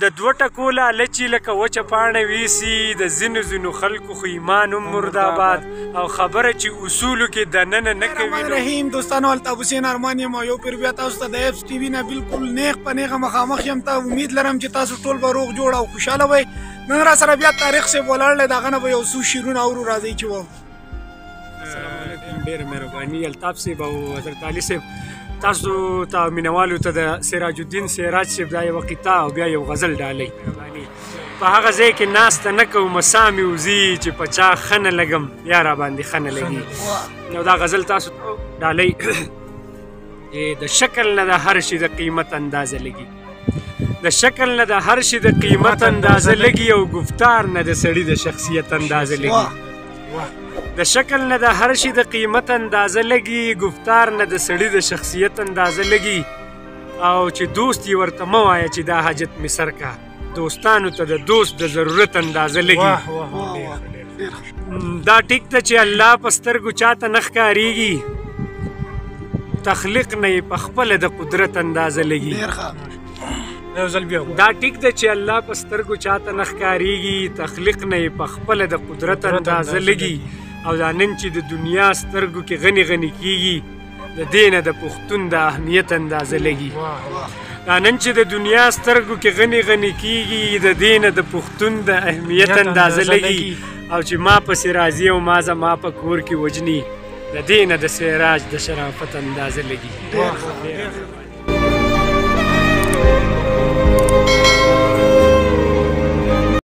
د دوه ټکو لالچي لکه وچه پاڼه ویسي د ځینو خلکو خو ایمان هم مرداباد او خبره چې اصولو کې دننه نه کوي. رحیم دوستانو الطاف حسین ارمان یم او یو پیر بیا تاسو ته د ایفز ټي وي نه بالکل نیغ په نیغه مخامخ یم. ته امید لرم چې تاسو ټول به روغ جوړ او خوشحاله وئ. نن را سره بیا تاریخ صاحب ولاړ دی، د هغه نه به یو څو شعرونه اورو. راځئ چې واورو. السلام علیکم، ډېره مهرباني الطاف صاحب او حضرت علي صاحب. تاسو ته مینوالو ته د سراج الدین سراج صاحب دا یوه قطعه او بیا یو غزل ډالۍ. په هغه ځای کې ناسته نه کوم ساه مې وځي چې په چا ښه نه لګم یا را باندې ښه نه لګي. نو دا غزل تاسو ته ډالۍ. د شکل نه د هر شي د قیمت اندازه لګي، د شکل نه د هر شي د قیمت اندازه لګي او گفتار نه د سړي د شخصیت اندازه لګي. د شکل نه د هر شي د قیمت اندازه لګي، گفتار نه د سړي د شخصیت اندازه لګي. او چې دوست یې ورته مه وایه چې دا حاجت مې سر کا، دوستانو ته د دوست د ضرورت اندازه لګي. دا ټیک ته چې الله په سترګو چاته نه ښکارېږي، تخلیق نه یې په خپله د قدرت اندازه لګي. دا ټیک ده چې الله په سترګو چاته نه ښکارېږي، تخلیق نه یې په خپله د قدرت اندازه لګي. او دا نن چې د دنیا سترګو کې غني غني کېږي، د دې نه د پښتون د اهمیت اندازه لګي. دا نن چې د دنیا سترګو کې غني غني کېږي، د دې نه د پښتون د اهمیت اندازه لګي. او چې ما پسې راځي او ما زما په کور کې وجني، د دې نه د سراج د شرافت اندازه لګي.